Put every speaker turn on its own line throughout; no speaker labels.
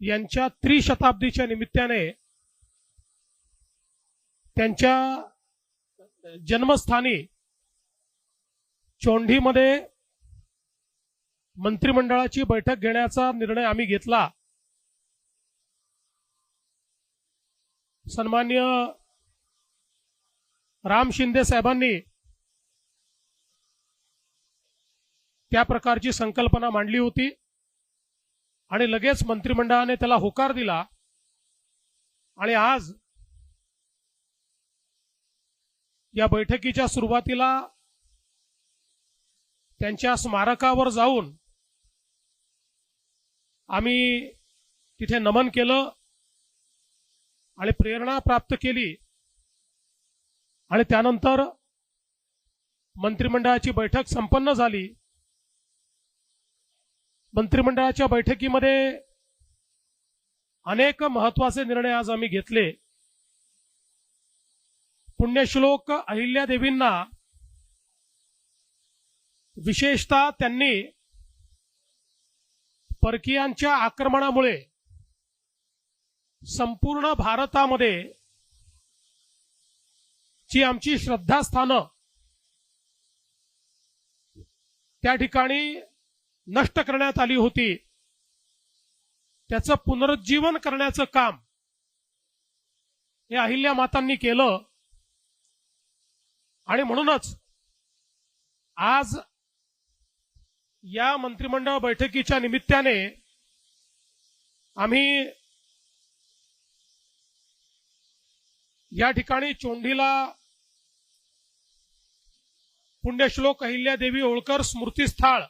यांच्या त्रिशताब्दीच्या निमित्ताने त्यांच्या जन्मस्थानी चोंडीमध्ये मंत्रिमंडळाची बैठक घेण्याचा निर्णय आम्ही घेतला। सन्माननीय राम शिंदे साहेबांनी त्या प्रकारची संकल्पना मांडली होती आणि लगेच मंत्रिमंडळाने त्याला होकार दिला आणि आज या बैठकीच्या सुरुवातीला त्यांच्या स्मारकावर जाऊन आम्ही तिथे नमन केलं आणि प्रेरणा प्राप्त केली आणि त्यानंतर मंत्रिमंडळाची बैठक संपन्न झाली। मंत्रिमंडळाच्या बैठकीमध्ये अनेक महत्त्वाचे निर्णय आज आम्ही घेतले। पुण्यश्लोक अहिल्यादेवींना विशेषतः त्यांनी परकीयांच्या आक्रमणामुळे संपूर्ण भारतामध्ये जी आमची श्रद्धास्थानं त्या ठिकाणी नष्ट करण्यात आली होती, त्याचं पुनरुज्जीवन करण्याचं काम हे अहिल्या मातांनी केलं आणि म्हणूनच आज या मंत्रिमंडळ बैठकीच्या निमित्ताने आम्ही या ठिकाणी चोंडीला पुण्यश्लोक अहिल्यादेवी होळकर स्मृतिस्थळ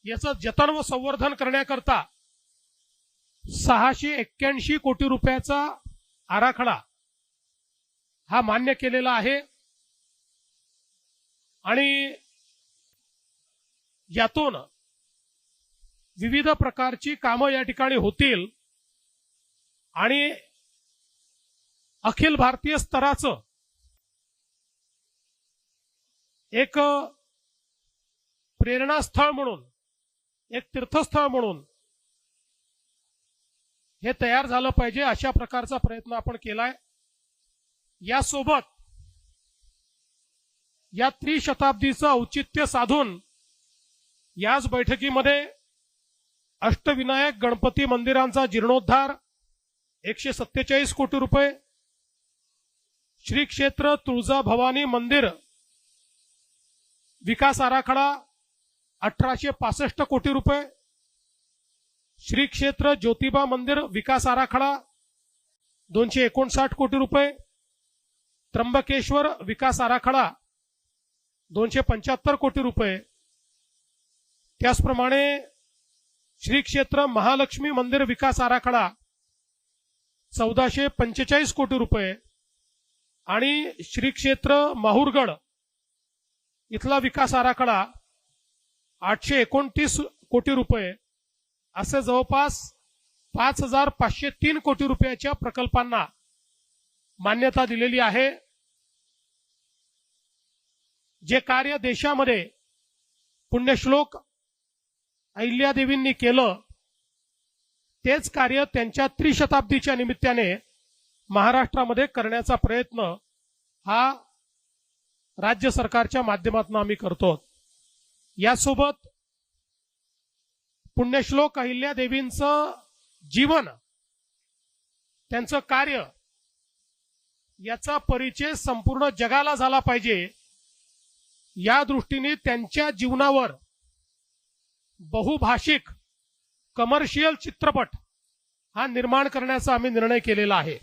याचं जतन व संवर्धन करण्याकरता 681 कोटी रुपयाचा आराखडा हा मान्य केलेला आहे आणि यातून विविध प्रकारची कामं या ठिकाणी होतील आणि अखिल भारतीय स्तराचं एक प्रेरणास्थळ म्हणून, एक तीर्थस्थळ म्हणून हे तयार झालं पाहिजे अशा प्रकारचा प्रयत्न आपण केलाय। यासोबत या त्रिशताब्दीचं औचित्य साधून याच बैठकीमध्ये अष्टविनायक गणपती मंदिरांचा जीर्णोद्धार 147 कोटी रुपये, श्री क्षेत्र तुळजाभवानी मंदिर विकास आराखडा 1865 कोटी रुपये, श्री क्षेत्र ज्योतिबा मंदिर विकास आराखडा 259 कोटी रुपये, त्र्यंबकेश्वर विकास आराखडा 275 कोटी रुपये, त्याचप्रमाणे श्री क्षेत्र महालक्ष्मी मंदिर विकास आराखडा 1445 कोटी रुपये आणि श्री क्षेत्र माहुरगड इथला विकास आराखडा 829 कोटी रुपये असे जवळपास 5503 कोटी रुपयाच्या प्रकल्पांना मान्यता दिलेली आहे। जे कार्य देशामध्ये पुण्यश्लोक अहिल्यादेवींनी केलं तेच कार्य त्यांच्या त्रिशताब्दीच्या निमित्ताने महाराष्ट्रामध्ये करण्याचा प्रयत्न हा राज्य सरकारच्या माध्यमातून आम्ही करतो। यासोबत पुण्यश्लोक अहिल्यादेवींचं जीवन, त्यांचं कार्य याचा परिचय संपूर्ण जगाला झाला पाहिजे या दृष्टीने त्यांच्या जीवनावर बहुभाषिक कमर्शियल चित्रपट हा निर्माण करण्याचा आम्ही निर्णय केलेला आहे।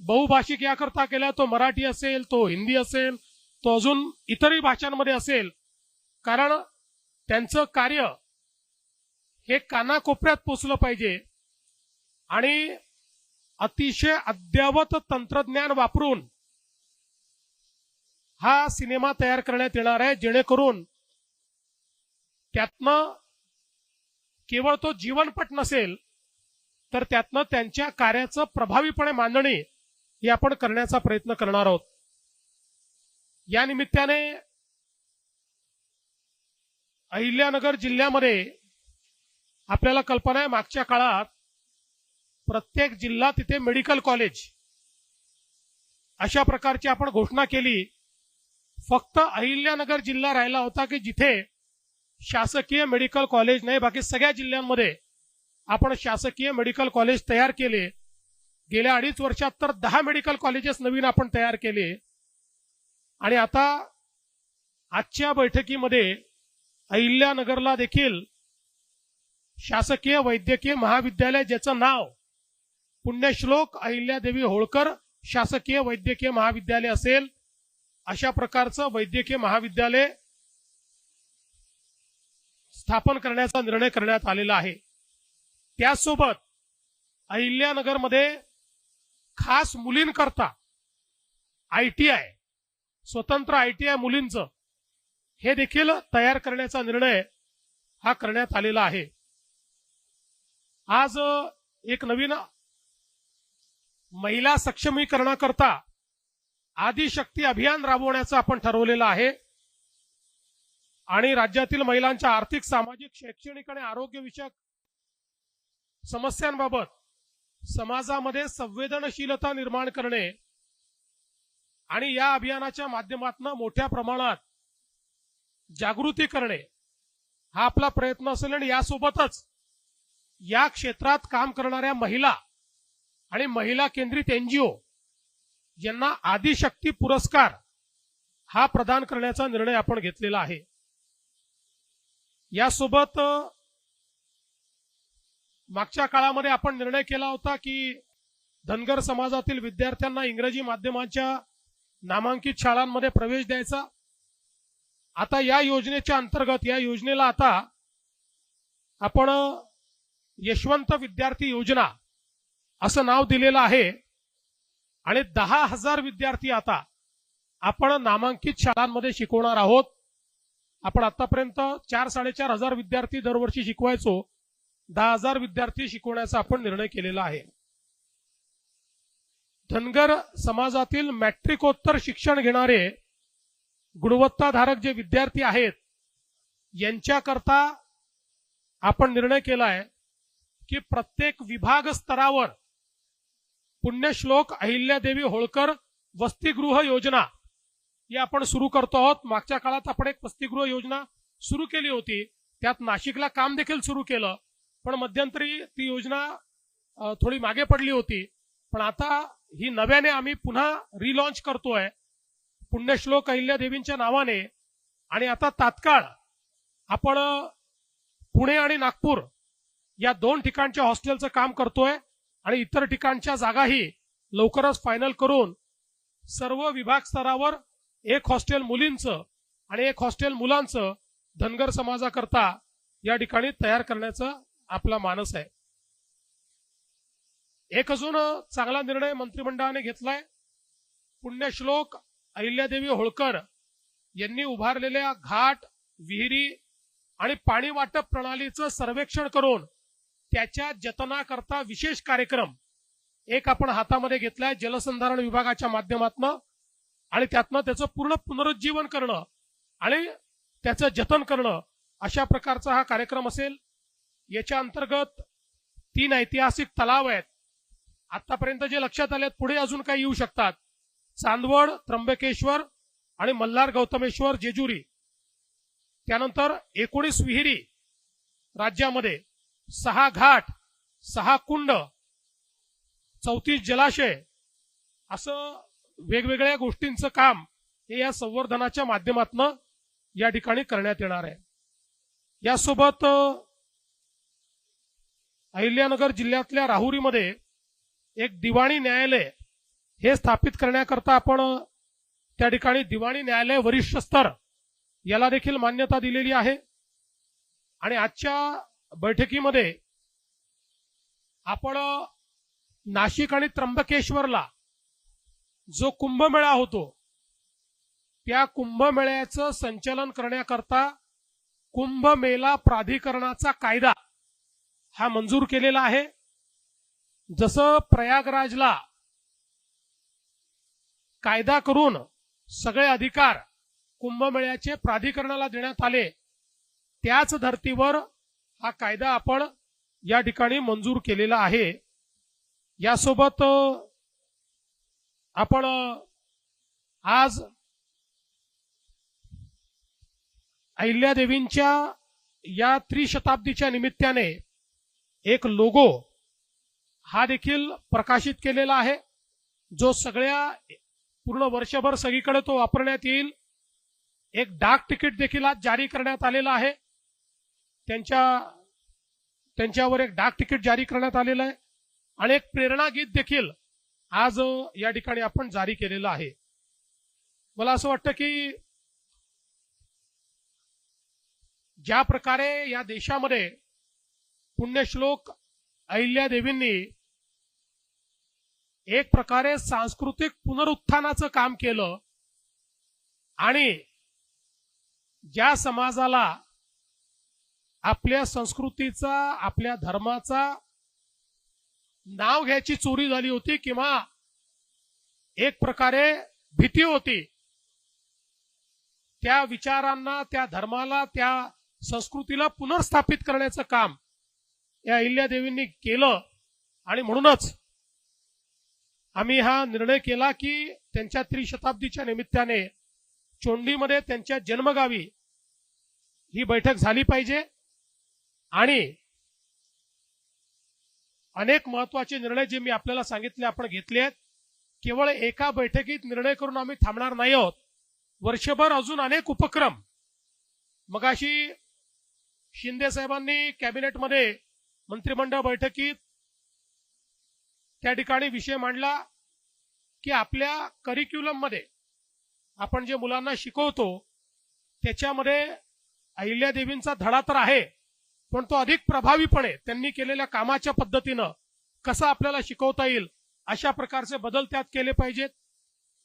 बहुभाषिक याकरता केला, तो मराठी असेल, तो हिंदी असेल, तो अजून इतरही भाषांमध्ये असेल, कारण त्यांचं कार्य हे कानाकोपऱ्यात पोचलं पाहिजे आणि अतिशय अद्ययावत तंत्रज्ञान वापरून हा सिनेमा तयार करण्यात येणार आहे, जेणेकरून त्यातनं केवळ तो जीवनपट नसेल तर त्यातनं त्यांच्या कार्याचं प्रभावीपणे मांडणी हे आपण करण्याचा प्रयत्न करणार आहोत। या निमित्ताने अहिल्यानगर जिल्ह्यामध्ये आपल्याला कल्पना आहे, मागच्या काळात प्रत्येक जिल्हा तिथे मेडिकल कॉलेज अशा प्रकारची आपण घोषणा केली. फक्त अहिल्यानगर जिल्हा राहिला होता की जिथे शासकीय मेडिकल कॉलेज नाही. बाकी सगळ्या जिल्ह्यांमध्ये आपण शासकीय मेडिकल कॉलेज तयार केले. गेल्या 2.5 वर्षात तर 10 मेडिकल कॉलेजेस नवीन आपण तयार केले. आणि आता आजच्या बैठकीमध्ये अहिल्यानगरला देखील शासकीय वैद्यकीय महाविद्यालय, ज्याचं नाव पुण्यश्लोक अहिल्यादेवी होळकर शासकीय वैद्यकीय महाविद्यालय असेल, अशा प्रकारचं वैद्यकीय महाविद्यालय स्थापन करण्याचा निर्णय करण्यात आलेला आहे. त्यासोबत अहिल्यानगरमध्ये खास मुलींकरता ITI, स्वतंत्र ITI मुलींचं हे देखील तयार करण्याचा निर्णय हा करण्यात आलेला आहे. आज एक नवीन महिला सक्षमीकरणाकरता आदिशक्ती अभियान राबवण्याचं आपण ठरवलेलं आहे. आणि राज्यातील महिलांच्या आर्थिक, सामाजिक, शैक्षणिक आणि आरोग्यविषयक समस्यांबाबत समाजामध्ये संवेदनशीलता निर्माण करणे आणि या अभियानाच्या माध्यमातून मोठ्या प्रमाणात जागृती करणे हा आपला प्रयत्न असेल. आणि यासोबतच या क्षेत्रात काम करणाऱ्या महिला आणि महिला केंद्रित NGO यांना आदिशक्ती पुरस्कार हा प्रदान करण्याचा निर्णय आपण घेतलेला आहे. यासोबत मागच्या काळामध्ये आपण निर्णय केला होता की धनगर समाजातील विद्यार्थ्यांना इंग्रजी माध्यमाच्या नामांकित शाळांमध्ये प्रवेश द्यायचा. आता या योजनेच्या अंतर्गत या योजनेला आता आपण यशवंत विद्यार्थी योजना असं नाव दिलेलं आहे. आणि 10,000 विद्यार्थी आता आपण नामांकित शाळांमध्ये शिकवणार आहोत. आपण आतापर्यंत 4-4.5 हजार विद्यार्थी दरवर्षी शिकवायचो. 10,000 विद्यार्थी शिकवण्याचा आपण निर्णय केलेला आहे. धनगर समाजातील मॅट्रिकोत्तर शिक्षण घेणारे गुणवत्ताधारक जे विद्यार्थी आहेत यांच्याकरता आपण निर्णय केलाय की प्रत्येक विभाग स्तरावर पुण्यश्लोक अहिल्यादेवी होळकर वसतिगृह योजना ही आपण सुरू करतो आहोत. मागच्या काळात आपण एक वसतिगृह योजना सुरू केली होती. त्यात नाशिकला काम देखील सुरू केलं, पण मध्यंतरी ती योजना थोडी मागे पडली होती. पण आता ही नव्याने आम्ही पुन्हा रिलॉन्च करतोय पुण्यश्लोक अहिल्यादेवींच्या नावाने. आणि आता तात्काळ आपण पुणे आणि नागपूर या 2 ठिकाणच्या हॉस्टेलचं काम करतोय. आणि इतर ठिकाणच्या जागाही लवकरच फायनल करून सर्व विभाग स्तरावर एक हॉस्टेल मुलींचं आणि एक हॉस्टेल मुलांचं धनगर समाजाकरता या ठिकाणी तयार करण्याचा आपला मानस आहे. एक अजून चांगला निर्णय मंत्रिमंडळाने घेतलाय. पुण्यश्लोक अहिल्यादेवी होळकर यांनी उभारलेल्या घाट, विहिरी आणि पाणी वाटप प्रणालीचं सर्वेक्षण करून त्याच्या जतनाकरता विशेष कार्यक्रम एक आपण हातामध्ये घेतलाय जलसंधारण विभागाच्या माध्यमातून. आणि त्यातनं त्याचं पूर्ण पुनरुज्जीवन करणं आणि त्याचं जतन करणं अशा प्रकारचा हा कार्यक्रम असेल. याच्या अंतर्गत 3 ऐतिहासिक तलाव आहेत आतापर्यंत जे लक्षात आलेत, पुढे अजून काही येऊ शकतात. चांदवड, त्र्यंबकेश्वर आणि मल्हार गौतमेश्वर जेजुरी. त्यानंतर 19 विहिरी राज्यामध्ये, 6 घाट, 6 कुंड, 34 जलाशय, असं वेगवेगळ्या गोष्टींचं काम हे या संवर्धनाच्या माध्यमातून या ठिकाणी करण्यात येणार आहे. यासोबत अहिल्यानगर जिल्ह्यातल्या राहुरीमध्ये एक दिवाणी न्यायालय हे स्थापित करण्याकरता आपण त्या ठिकाणी दिवाणी न्यायालय वरिष्ठ स्तर याला देखील मान्यता दिलेली आहे. आणि आजच्या बैठकीमध्ये आपण नाशिक आणि त्र्यंबकेश्वरला जो कुंभमेळा होतो त्या कुंभमेळ्याचं संचालन करण्याकरता कुंभमेला प्राधिकरणाचा कायदा हा मंजूर केलेला आहे. जसं प्रयागराजला कायदा करून सगळे अधिकार कुंभमेळ्याचे प्राधिकरणाला देण्यात आले, त्याच धर्तीवर हा कायदा आपण या ठिकाणी मंजूर केलेला आहे. यासोबत आपण आज अहिल्यादेवींच्या या त्रिशताब्दीच्या निमित्ताने एक लोगो हा देखील प्रकाशित केलेला आहे, जो सगळ्या पूर्ण वर्षभर सगळीकडे तो वापरण्यात येईल. एक डाक तिकीट देखील आज जारी करण्यात आलेलं आहे. त्यांच्यावर एक डाक तिकीट जारी करण्यात आलेलं आहे आणि एक प्रेरणा गीत देखील आज या ठिकाणी आपण जारी केलेलं आहे. मला असं वाटतं की ज्या प्रकारे या देशामध्ये पुण्यश्लोक अहिल्यादेवींनी एक प्रकारे सांस्कृतिक पुनरुत्थानाचं काम केलं आणि ज्या समाजाला आपल्या संस्कृतीचा, आपल्या धर्माचा नाव घ्यायची चोरी झाली होती किंवा एक प्रकारे भीती होती, त्या विचारांना, त्या धर्माला, त्या संस्कृतीला पुनर्स्थापित करण्याचं काम या अहिल्यादेवींनी केलं. आणि म्हणूनच आम्ही हा निर्णय केला की त्यांच्या त्रिशताब्दीच्या निमित्ताने चोंडीमध्ये त्यांच्या जन्मगावी ही बैठक झाली पाहिजे. आणि अनेक महत्वाचे निर्णय जे मी आपल्याला सांगितले आपण घेतले आहेत. केवळ एका बैठकीत निर्णय करून आम्ही थांबणार नाही आहोत. वर्षभर अजून अनेक उपक्रम. मगाशी शिंदे साहेबांनी कॅबिनेटमध्ये मंत्रिमंडळ बैठकीत त्या ठिकाणी विषय मांडला की आपल्या करिक्युलम मध्ये आपण जे मुलांना शिकवतो त्याच्यामध्ये अहिल्यादेवींचा धडा तर आहे, पण तो अधिक प्रभावीपणे त्यांनी केलेल्या कामाच्या पद्धतीनं कसा आपल्याला शिकवता येईल अशा प्रकारचे बदल त्यात केले पाहिजेत.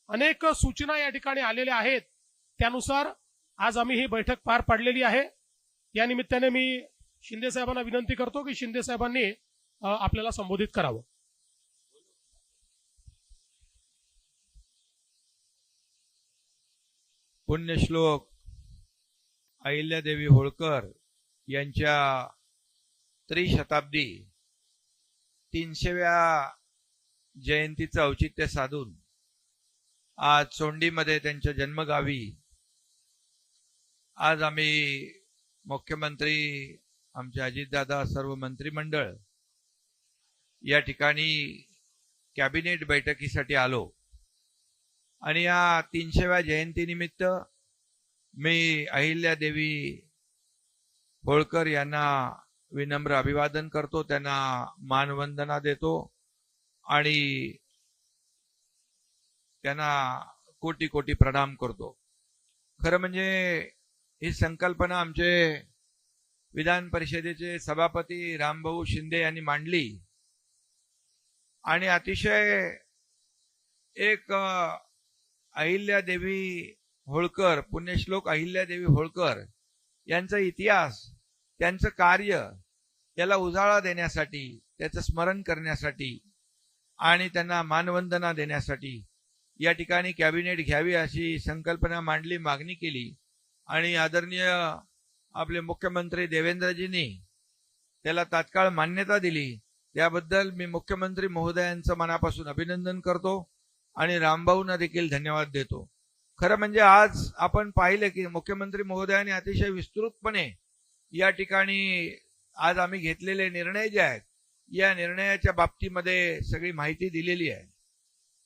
अनेक सूचना या ठिकाणी आलेल्या आहेत. त्यानुसार आज आम्ही ही बैठक पार पाडलेली आहे. या निमित्ताने मी शिंदे साहेबांना विनंती करतो की शिंदे साहेबांनी आपल्याला संबोधित करावं.
पुण्यश्लोक अहिल्यादेवी होळकर यांच्या त्रिशताब्दी 300व्या जयंतीचं औचित्य साधून आज चोंडीमध्ये त्यांच्या जन्मगावी आज आम्ही मुख्यमंत्री, आमचे अजितदादा, सर्व मंत्रिमंडळ या ठिकाणी कॅबिनेट बैठकीसाठी आलो. आणि या 300व्या जयंतीनिमित्त मी अहिल्यादेवी होळकर यांना विनम्र अभिवादन करतो, त्यांना मानवंदना देतो आणि त्यांना कोटी कोटी प्रणाम करतो. खरं म्हणजे ही संकल्पना आमचे विधान परिषदेचे सभापती रामभाऊ शिंदे यांनी मांडली आणि अतिशय एक अहिल्यादेवी होळकर, पुण्यश्लोक अहिल्यादेवी होळकर यांचा इतिहास, त्यांचं कार्य याला उजाळा देण्यासाठी, त्याचं स्मरण करण्यासाठी आणि त्यांना मानवंदना देण्यासाठी या ठिकाणी कॅबिनेट घ्यावी अशी संकल्पना मांडली, मागणी केली. आणि आदरणीय आपले मुख्यमंत्री देवेंद्रजींनी त्याला तात्काळ मान्यता दिली. त्याबद्दल मी मुख्यमंत्री महोदयांचं मनापासून अभिनंदन करतो आणि रामभाऊंना देखील धन्यवाद देतो. खरं म्हणजे आज आपण पाहिलं की मुख्यमंत्री महोदयांनी अतिशय विस्तृतपणे या ठिकाणी आज आम्ही घेतलेले निर्णय जे आहेत या निर्णयाच्या बाबतीमध्ये सगळी माहिती दिलेली आहे.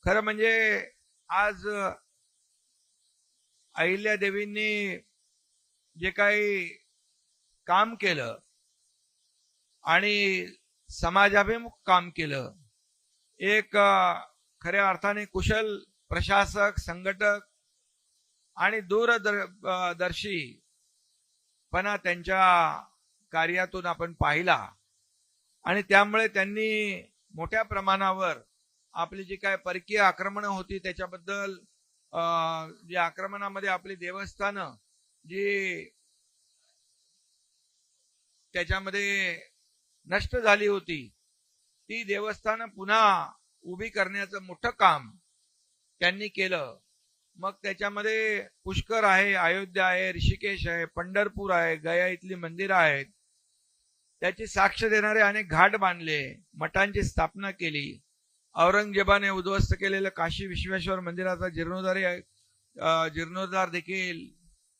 खरं म्हणजे आज अहिल्यादेवींनी जे काही काम केलं आणि समाजाभिमुख काम केलं, एक खऱ्या अर्थाने कुशल प्रशासक, संघटक आणि दूरदर्शीपणा त्यांच्या कार्यातून आपण पाहिला. आणि त्यामुळे त्यांनी मोठ्या प्रमाणावर आपली जी काय परकीय आक्रमणं होती त्याच्याबद्दल, जी आक्रमणामध्ये आपली देवस्थानं जी त्याच्यामध्ये नष्ट झाली होती, ती देवस्थानं पुन्हा उभी करण्याचं मोठं काम त्यांनी केलं. मग त्याच्यामध्ये पुष्कर आहे, अयोध्या आहे, ऋषिकेश आहे, पंढरपूर आहे, गया इथली मंदिरं आहेत, त्याची साक्ष देणारे अनेक घाट बांधले, मठांची स्थापना केली. औरंगजेबाने उद्ध्वस्त केलेलं काशी विश्वेश्वर मंदिराचा जीर्णोद्धार देखील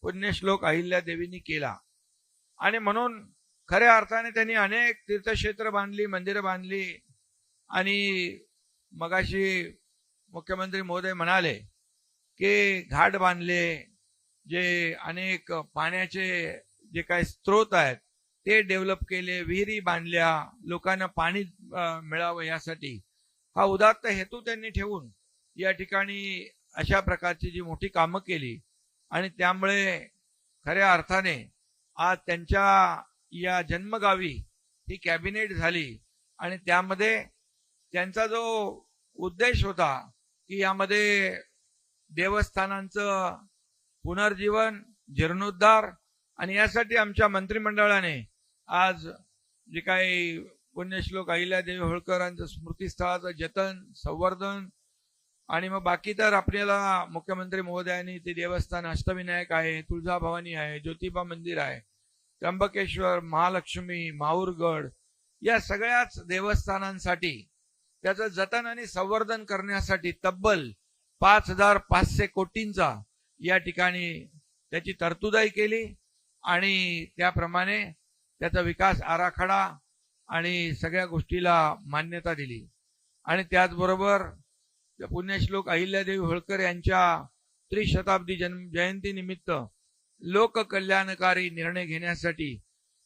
पुण्यश्लोक अहिल्या देवींनी केला. आणि म्हणून खऱ्या अर्थाने त्यांनी अनेक तीर्थक्षेत्र बांधली, मंदिरं बांधली. आणि मगाशी मुख्यमंत्री महोदय म्हणाले की घाट बांधले, जे अनेक पाण्याचे जे काही स्रोत आहेत ते डेव्हलप केले, विहिरी बांधल्या, लोकांना पाणी मिळावं यासाठी हा उदात्त हेतू त्यांनी ठेवून या ठिकाणी अशा प्रकारची जी मोठी कामं केली. आणि त्यामुळे खऱ्या अर्थाने आज त्यांच्या या जन्मगावी ही कॅबिनेट झाली. आणि त्यामध्ये त्यांचा जो उद्देश होता की यामध्ये देवस्थानांचं पुनर्जीवन, जीर्णोद्धार, आणि यासाठी आमच्या मंत्रिमंडळाने आज जे काही पुण्यश्लोक अहिल्यादेवी होळकरांचं स्मृतीस्थळाचं जतन, संवर्धन, आणि मग बाकी तर आपल्याला मुख्यमंत्री महोदयांनी ते देवस्थान अष्टविनायक आहे, तुळजाभवानी आहे, ज्योतिबा मंदिर आहे, त्र्यंबकेश्वर, महालक्ष्मी, माहूरगड, या सगळ्याच देवस्थानांसाठी त्याचं जतन आणि संवर्धन करण्यासाठी तब्बल 5,500 कोटींचा या ठिकाणी त्याची तरतुदाई केली. आणि त्याप्रमाणे त्याचा विकास आराखडा आणि सगळ्या गोष्टीला मान्यता दिली. आणि त्याचबरोबर पुण्यश्लोक अहिल्यादेवी होळकर यांच्या त्रिशताब्दी जयंती निमित्त लोककल्याणकारी निर्णय घेण्यासाठी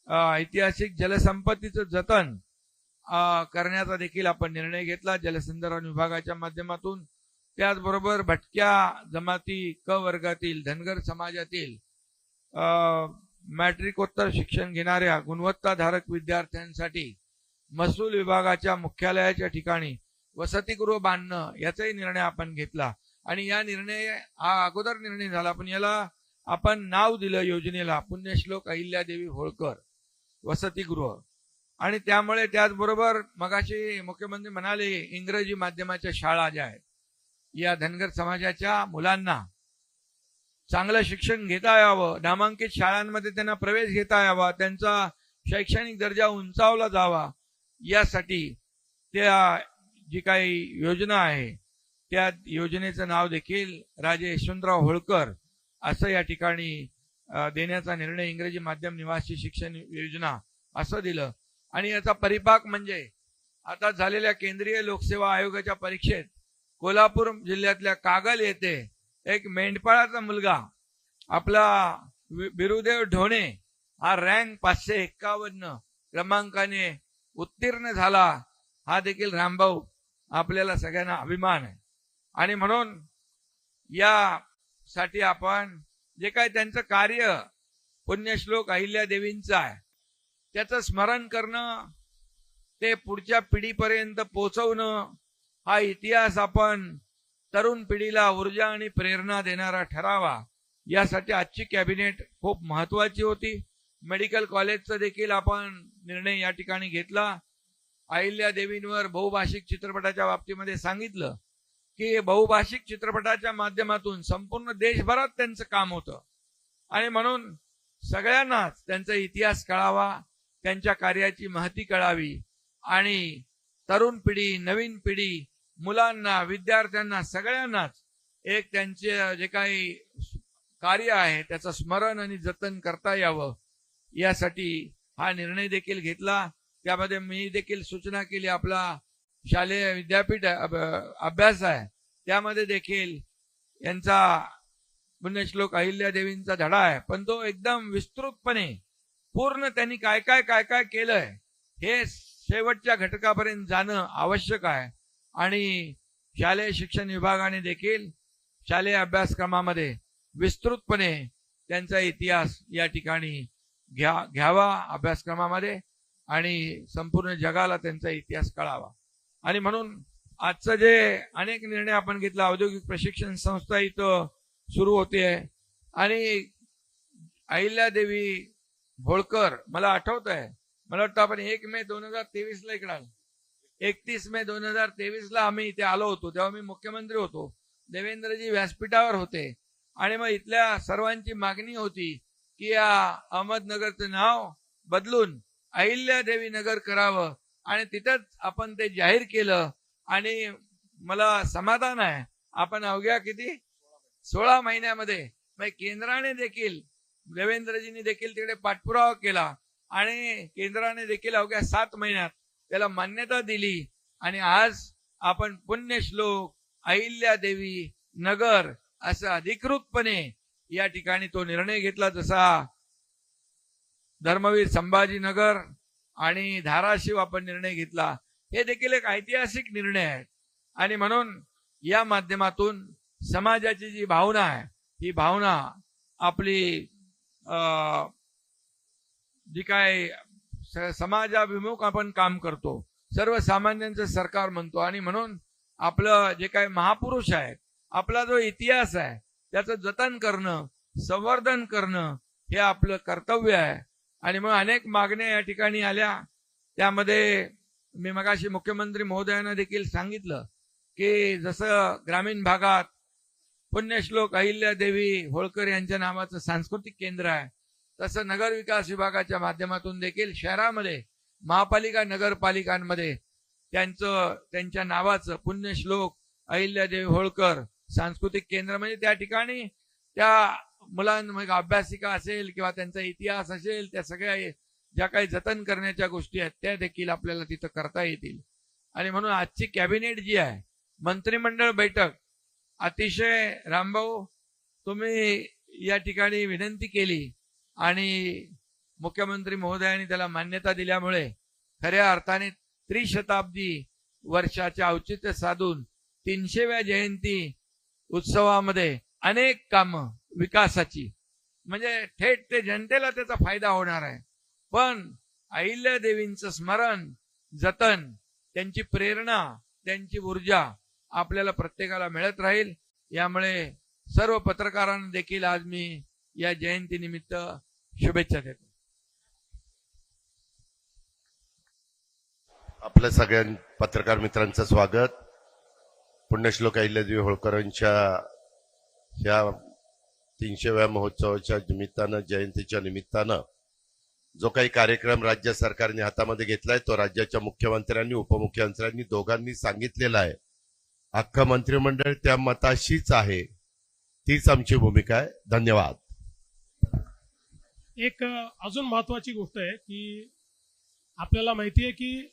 ऐतिहासिक जलसंपत्तीचं जतन करण्याचा देखील आपण निर्णय घेतला जलसंधारण विभागाच्या माध्यमातून. त्याचबरोबर भटक्या जमाती क वर्गातील धनगर समाजातील मॅट्रिकोत्तर शिक्षण घेणाऱ्या गुणवत्ताधारक विद्यार्थ्यांसाठी महसूल विभागाच्या मुख्यालयाच्या ठिकाणी वसतिगृह बांधणं याचाही निर्णय आपण घेतला. आणि या निर्णय हा अगोदर निर्णय झाला, पण याला आपण नाव दिलं योजनेला पुण्यश्लोक अहिल्यादेवी होळकर वसतिगृह. आणि त्यामुळे त्याचबरोबर मगाशी मुख्यमंत्री म्हणाले इंग्रजी माध्यमाच्या शाळा ज्या आहेत या धनगर समाजाच्या मुलांना चांगलं शिक्षण घेता यावं, नामांकित शाळांमध्ये त्यांना प्रवेश घेता यावा, त्यांचा शैक्षणिक दर्जा उंचावला जावा, यासाठी त्या जी काही योजना आहे त्या योजनेचं नाव देखील राजे यशवंतराव होळकर असं या ठिकाणी देण्याचा निर्णय इंग्रजी माध्यम निवासी शिक्षण योजना असं दिलं. आणि याचा परिपाक म्हणजे आता झालेल्या केंद्रीय लोकसेवा आयोगाच्या परीक्षेत कोल्हापूर जिल्ह्यातल्या कागल येथे एक मेंढपाळाचा मुलगा आपला बिरुदेव ढोणे हा रँक 551 क्रमांकाने उत्तीर्ण झाला. हा देखील रामभाऊ आपल्याला सगळ्यांना अभिमान आहे. आणि म्हणून यासाठी आपण जे काही त्यांचं कार्य पुण्यश्लोक अहिल्यादेवींचं आहे त्याचं स्मरण करणं, ते पुढच्या पिढीपर्यंत पोहोचवणं, हा इतिहास आपण तरुण पिढीला ऊर्जा आणि प्रेरणा देणारा ठरावा, यासाठी आजची कॅबिनेट खूप महत्वाची होती. मेडिकल कॉलेजचा देखील आपण निर्णय या ठिकाणी घेतला. अहिल्यादेवींवर बहुभाषिक चित्रपटाच्या बाबतीमध्ये सांगितलं की बहुभाषिक चित्रपटाच्या माध्यमातून संपूर्ण देशभरात त्यांचं काम होतं. आणि म्हणून सगळ्यांनाच त्यांचा इतिहास कळावा, त्यांच्या कार्याची महती कळावी, आणि तरुण पिढी, नवीन पिढी, मुलांना, विद्यार्थ्यांना सगळ्यांनाच एक त्यांचे जे काही कार्य आहे त्याचं स्मरण आणि जतन करता यावं, यासाठी हा निर्णय देखील घेतला. त्यामध्ये मी देखील सूचना केली, आपला शालेय विद्यापीठ अभ्यास आहे त्यामध्ये देखील यांचा पुण्यश्लोक अहिल्यादेवींचा धडा आहे, पण तो एकदम विस्तृतपणे पूर्ण त्यांनी काय काय केलंय हे शेवटच्या घटकापर्यंत जाणं आवश्यक आहे. आणि शालेय शिक्षण विभागाने देखील शालेय अभ्यासक्रमामध्ये विस्तृतपणे त्यांचा इतिहास या ठिकाणी घ्यावा अभ्यासक्रमामध्ये, आणि संपूर्ण जगाला त्यांचा इतिहास कळावा. आणि म्हणून आजचं जे अनेक निर्णय आपण घेतला, औद्योगिक प्रशिक्षण संस्था इथं सुरू होते. आणि अहिल्यादेवी होळकर, मला आठवत आहे, मला वाटतं आपण 1 मे 2023 ला इकडे आलो, 31 मे 2023 ला आम्ही इथे आलो होतो, तेव्हा मी मुख्यमंत्री होतो, देवेंद्रजी व्यासपीठावर होते. आणि मग इथल्या सर्वांची मागणी होती की या अहमदनगरचं नाव बदलून अहिल्यादेवी नगर करावं, आणि तिथंच आपण ते जाहीर केलं. आणि मला समाधान आहे आपण अवघ्या किती 16 महिन्यामध्ये केंद्राने देखील देवेंद्रजींनी देखील तिकडे पाठपुरावा केला आणि केंद्राने देखील अवघ्या 7 महिन्यात त्याला मान्यता दिली आणि आज आपण पुण्यश्लोक अहिल्यादेवी नगर असं अधिकृतपणे या ठिकाणी तो निर्णय घेतला. जसा धर्मवीर संभाजीनगर आणि धाराशिव आपण निर्णय घेतला, हे देखील एक ऐतिहासिक निर्णय आहे आणि म्हणून या माध्यमातून समाजाची जी भावना आहे ही भावना आपली जी काय समाजाभिमुख आपण काम करतो, सर्वसामान्यांचं सरकार म्हणतो आणि म्हणून आपलं जे काही महापुरुष आहेत, आपला जो इतिहास आहे त्याचं जतन करणं, संवर्धन करणं हे आपलं कर्तव्य आहे. आणि मग अनेक मागण्या या ठिकाणी आल्या. त्यामध्ये मी मगाशी मुख्यमंत्री महोदयांना देखील सांगितलं की जसं ग्रामीण भागात पुण्यश्लोक अहिल्यादेवी होळकर यांच्या नावाचं सांस्कृतिक केंद्र आहे, तसं नगर विकास विभागाच्या माध्यमातून देखील शहरामध्ये महापालिका नगरपालिकांमध्ये त्यांच्या नावाचं पुण्यश्लोक अहिल्यादेवी होळकर सांस्कृतिक केंद्र, म्हणजे त्या ठिकाणी त्या मुलांमध्ये अभ्यासिका असेल किंवा त्यांचा इतिहास असेल, त्या सगळ्या ज्या काही जतन करण्याच्या गोष्टी आहेत त्या देखील आपल्याला तिथं करता येतील. आणि म्हणून आजची कॅबिनेट जी आहे, मंत्रिमंडळ बैठक, अतिशय रामभाऊ तुम्ही या ठिकाणी विनंती केली आणि मुख्यमंत्री महोदयांनी त्याला मान्यता दिल्यामुळे खऱ्या अर्थाने त्रिशताब्दी वर्षाचे औचित्य साधून 300व्या जयंती उत्सवामध्ये अनेक कामं विकासाची, म्हणजे थेट ते जनतेला त्याचा फायदा होणार आहे. पण अहिल्यादेवींचं स्मरण, जतन, त्यांची प्रेरणा, त्यांची ऊर्जा आपल्याला प्रत्येकाला मिळत राहील. यामुळे सर्व पत्रकारांना देखील आज मी या जयंतीनिमित्त शुभेच्छा देतो.
आपल्या सगळ्या पत्रकार मित्रांचं स्वागत. पुण्यश्लोक अहिल्यादेवी होळकरांच्या ह्या 300व्या महोत्सवाच्या निमित्तानं, जयंतीच्या निमित्तानं जो काही कार्यक्रम राज्य सरकारने हातामध्ये घेतलाय तो राज्याच्या मुख्यमंत्र्यांनी, उपमुख्यमंत्र्यांनी दोघांनी सांगितलेला आहे. अख्खं मंत्रिमंडळ त्या मताशीच आहे, तीच आमची भूमिका आहे. धन्यवाद.
एक अजून महत्वाची गोष्ट आहे की आपल्याला माहिती आहे की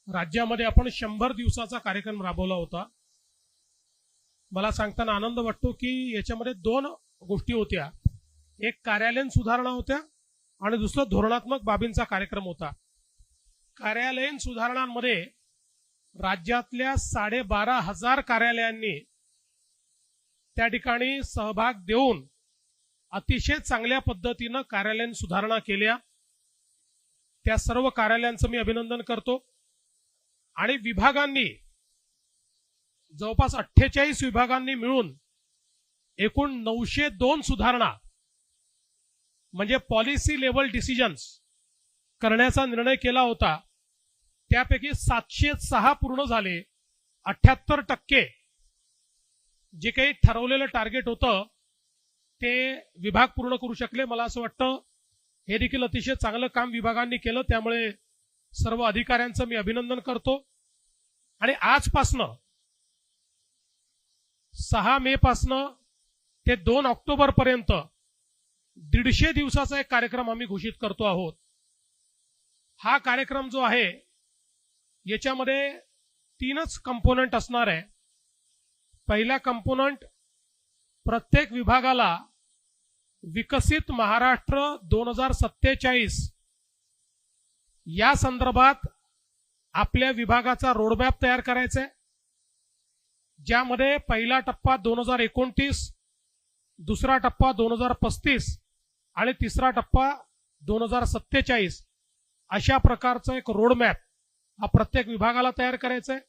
राज्यामध्ये आपण 100 दिवसाचा कार्यक्रम राबवला होता. मला सांगताना आनंद वाटतो की याच्यामध्ये 2 गोष्टी होत्या. एक कार्यालयीन सुधारणा होत्या आणि दुसरा धोरणात्मक बाबींचा कार्यक्रम होता. कार्यालयीन सुधारणांमध्ये राज्यातल्या 12,500 कार्यालयांनी त्या ठिकाणी सहभाग देऊन अतिशय चांगल्या पद्धतीनं कार्यालयीन सुधारणा केल्या. त्या सर्व कार्यालयांचं मी अभिनंदन करतो. आणि विभागांनी जवळपास 48 विभागांनी मिळून एकूण 902 सुधारणा म्हणजे पॉलिसी लेवल डिसिजन्स करण्याचा निर्णय केला होता. त्यापैकी 706 पूर्ण झाले. 78% जे काही ठरवलेलं टार्गेट होतं ते विभाग पूर्ण करू शकले. मला असं वाटतं हे देखील अतिशय चांगलं काम विभागांनी केलं. त्यामुळे सर्व अधिकाऱ्यांचं मी अभिनंदन करतो. आणि आजपासनं 6 मे पासनं ते 2 ऑक्टोबर पर्यंत 150 दिवसाचा एक कार्यक्रम आम्ही घोषित करतो आहोत. हा कार्यक्रम जो आहे याच्यामध्ये 3च कंपोनंट असणार आहे. पहिला कंपोनंट प्रत्येक विभागाला विकसित महाराष्ट्र 2047 या संदर्भात आपल्या विभागाचा रोडमॅप तयार करायचा आहे, ज्यामध्ये पहिला टप्पा 2029, दुसरा टप्पा 2035 आणि तिसरा टप्पा 2047 अशा प्रकारचा एक रोडमॅप हा प्रत्येक विभागाला तयार करायचा आहे.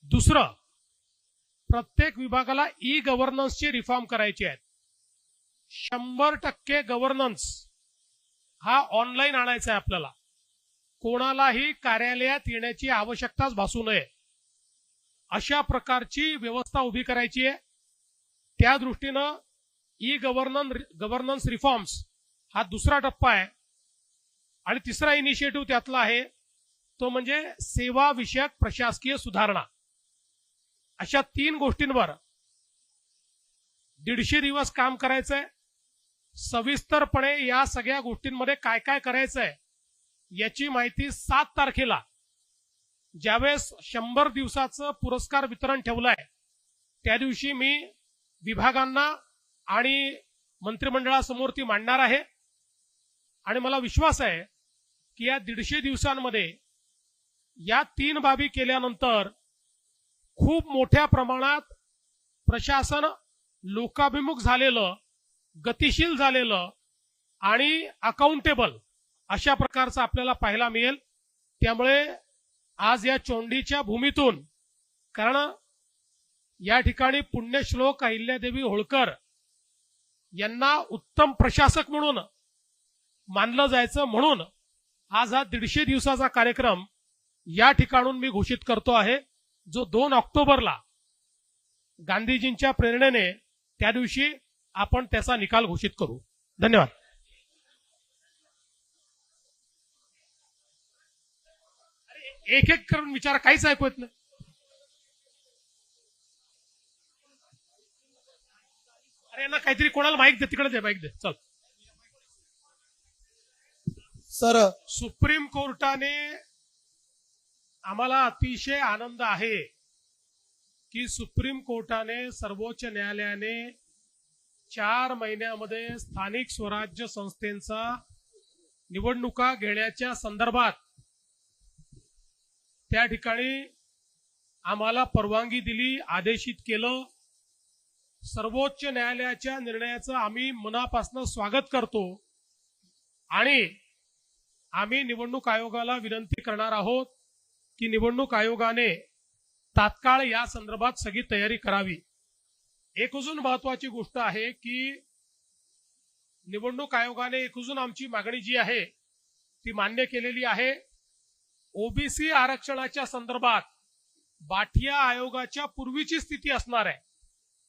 दुसरं, प्रत्येक विभागाला ई गव्हर्नन्सची रिफॉर्म करायची आहे. 100% गव्हर्नन्स हा ऑनलाईन आणायचा आहे आपल्याला. कोणालाही कार्यालयात येण्याची आवश्यकताच भासू नये अशा प्रकारची व्यवस्था उभी करायची आहे. त्या दृष्टीनं ई गव्हर्नन्स रिफॉर्म्स हा दुसरा टप्पा आहे. आणि तिसरा इनिशिएटिव्ह त्यातला आहे तो म्हणजे सेवा विषयक प्रशासकीय सुधारणा. अशा 3 गोष्टींवर 150 दिवस काम करायचंय. सविस्तरपणे या सगळ्या गोष्टींमध्ये काय काय करायचंय याची माहिती 7 तारखेला ज्यावेळेस 100 दिवसाचं पुरस्कार वितरण ठेवलंय त्या दिवशी मी विभागांना आणि मंत्रिमंडळासमोर ती मांडणार आहे. आणि मला विश्वास आहे की या 150 दिवसांमध्ये या 3 बाबी केल्यानंतर खूप मोठ्या प्रमाणात प्रशासन लोकाभिमुख झालेलं, गतिशील झालेलं आणि अकाउंटेबल अशा प्रकारचं आपल्याला पाहायला मिळेल. त्यामुळे आज या चोंडीच्या भूमीतून, कारण या ठिकाणी पुण्यश्लोक अहिल्यादेवी होळकर यांना उत्तम प्रशासक म्हणून मानलं जायचं, म्हणून आज हा 150 दिवसाचा कार्यक्रम या ठिकाणून मी घोषित करतो आहे, जो 2 ऑक्टोबरला गांधीजींच्या प्रेरणेने त्या दिवशी आपण त्याचा निकाल घोषित करू. धन्यवाद. एक एक करून विचारा, काहीच ऐकू येत नाही. अरे ना काहीतरी कोणाला माईक दे, तिकडे दे माईक दे. चल.
सर,
सुप्रीम कोर्टाने आम्हाला अतिशय आनंद आहे की सुप्रीम कोर्टाने, सर्वोच्च न्यायालयाने 4 महिन्यामध्ये स्थानिक स्वराज्य संस्थेचा निवडणुका घेण्याच्या संदर्भात त्या ठिकाणी आम्हाला परवानगी दिली, आदेशित केलं. सर्वोच्च न्यायालयाच्या निर्णयाचं आम्ही मनापासून स्वागत करतो आणि आम्ही निवडणूक आयोगाला विनंती करणार आहोत की निवडणूक आयोगाने तात्काळ या संदर्भात सगळी तयारी करावी. एक अजून महत्वाची गोष्ट आहे की निवडणूक आयोगाने एक अजून आमची मागणी जी आहे ती मान्य केलेली आहे. ओबीसी आरक्षणाच्या संदर्भात बाठिया आयोगाच्या पूर्वीची स्थिती असणार आहे.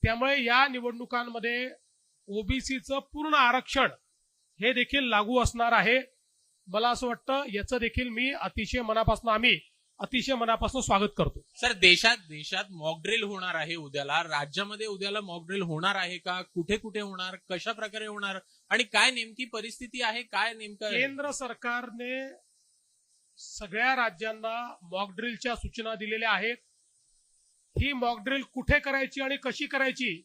त्यामुळे या निवडणुकांमध्ये ओबीसीचं पूर्ण आरक्षण हे देखील लागू असणार आहे. मला असं वाटतं याचं देखील मी आम्ही अतिशय मनापासून स्वागत करतो.
सर, देशात मॉकड्रिल होणार आहे उद्याला, राज्यामध्ये उद्याला मॉकड्रिल होणार आहे का? कुठे कुठे होणार, कशा प्रकारे होणार आणि काय नेमकी परिस्थिती आहे, काय नेमकं?
केंद्र सरकारने सगळ्या राज्यांना मॉकड्रिलच्या सूचना दिलेल्या आहेत. ही मॉकड्रिल कुठे करायची आणि कशी करायची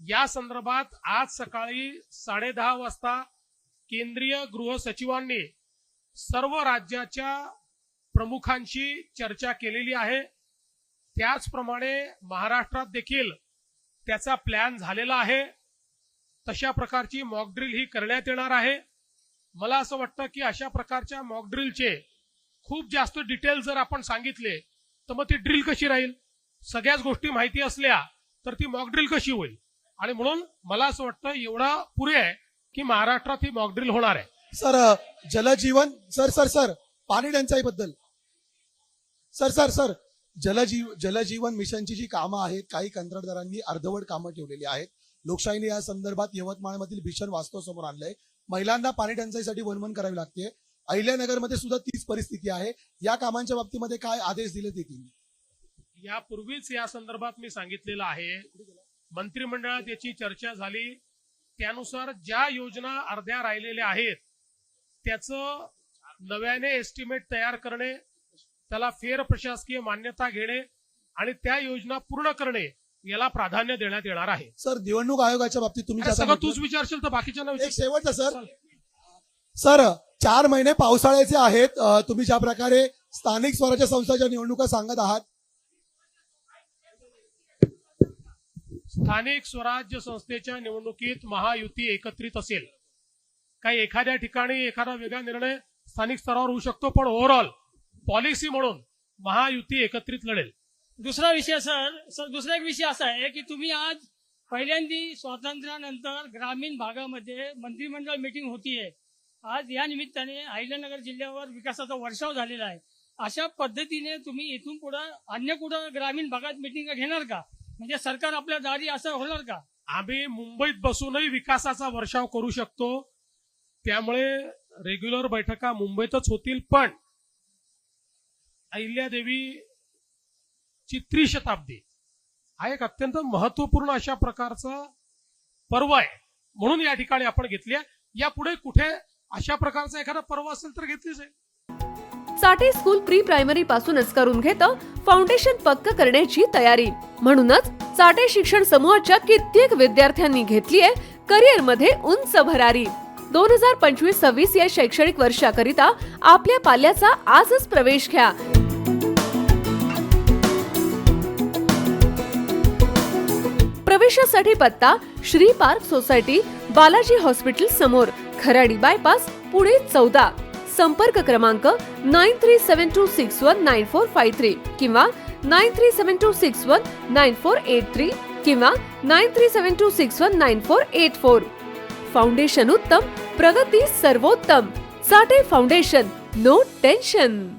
या संदर्भात आज सकाळी 10:30 वाजता केंद्रीय गृह सचिवांनी सर्व राज्याच्या प्रमुखांशी चर्चा केलेली आहे. त्याचप्रमाणे महाराष्ट्रात देखील त्याचा प्लॅन झालेला आहे. तशा प्रकारची मॉकड्रिल ही करण्यात येणार आहे. मला असं वाटतं की अशा प्रकारच्या मॉकड्रिलचे खूप जास्त डिटेल जर आपण सांगितले तर मग ती ड्रिल कशी राहील, सगळ्याच गोष्टी माहिती असल्या तर ती मॉकड्रिल कशी होईल. आणि म्हणून मला असं वाटतं एवढा पुरे आहे की महाराष्ट्रात ही मॉकड्रिल होणार आहे.
सर, जलजीवन सर पाणी टंचाईबद्दल सर जलजीवन मिशनची जी कामं आहेत, काही कंत्राटदारांनी अर्धवट कामं ठेवलेली आहेत. लोकशाहीने या संदर्भात यवतमाळमधील भीषण वास्तव समोर आणलंय. महिलांना पाणी टंचाईसाठी वणवण करावी लागते. अहिल्यानगरमध्ये सुद्धा तीच परिस्थिती आहे. या कामांच्या बाबतीमध्ये काय आदेश दिले येतील?
यापूर्वीच या संदर्भात मी सांगितलेलं आहे. मंत्रिमंडळात याची चर्चा झाली. त्यानुसार ज्या योजना अर्ध्या राहिलेल्या आहेत त्याचं नव्याने एस्टिमेट तयार करणे, त्याला फेर प्रशासकीय मान्यता घेणे आणि त्या योजना पूर्ण करणे याला प्राधान्य देण्यात येणार आहे.
सर, निवडणूक आयोगाच्या बाबतीत तुम्ही
सगळं तूच विचारशील तर बाकीच्या
एक शेवटचं सर 4 महिने पावसाळ्याचे आहेत. तुम्ही ज्या प्रकारे स्थानिक स्वराज्य संस्थांच्या निवडणुका सांगत आहात,
स्थानिक स्वराज्य संस्थेच्या निवडणुकीत महायुती एकत्रित असेल. काही एखाद्या ठिकाणी एखादा वेगळा निर्णय स्थानिक स्तरावर होऊ शकतो, पण ओव्हरऑल पॉलिसी म्हणून महायुती एकत्रित लढेल.
दुसरा विषय दुसरा एक विषय असा आहे की तुम्ही आज पहिल्यांदा स्वातंत्र्यानंतर ग्रामीण भागामध्ये मंत्रिमंडळ मीटिंग होतीये. आज या निमित्ताने अहिल्यानगर जिल्ह्यावर विकासाचा वर्षाव झालेला आहे. अशा पद्धतीने तुम्ही इथून पुढे अन्य कुठं ग्रामीण भागात मीटिंग घेणार का? म्हणजे सरकार आपल्या दारी असं होणार का?
आम्ही मुंबईत बसूनही विकासाचा वर्षाव करू शकतो. त्यामुळे रेग्युलर बैठका मुंबईतच होतील, पण अहिल्यादेवीची त्रिशताब्दी हा एक अत्यंत महत्वपूर्ण अशा प्रकारचा पर्व आहे, म्हणून या ठिकाणी आपण घेतली आहे. यापुढे कुठे अशा प्रकारचा एखादा पर्व असेल तर घेतली जाईल.
साठे स्कूल प्री प्रायमरी पासूनच करून घेतं फाउंडेशन पक्क करण्याची तयारी. म्हणूनच साठे शिक्षण समूहाच्या कित्येक विद्यार्थ्यांनी घेतलीये करिअर मध्ये उंच भरारी. 2025-26 या शैक्षणिक वर्षाकरिता आपल्या पाल्याचा आजच प्रवेश घ्या. प्रवेशासाठी पत्ता Shri park society, Balaji hospital समोर, खराडी बायपास, पुणे 14. संपर्क क्रमांक 9372619453 किंवा 9372619483 किंवा 9372619484. फाउंडेशन उत्तम, प्रगती सर्वोत्तम. साठे फाउंडेशन, नो टेन्शन.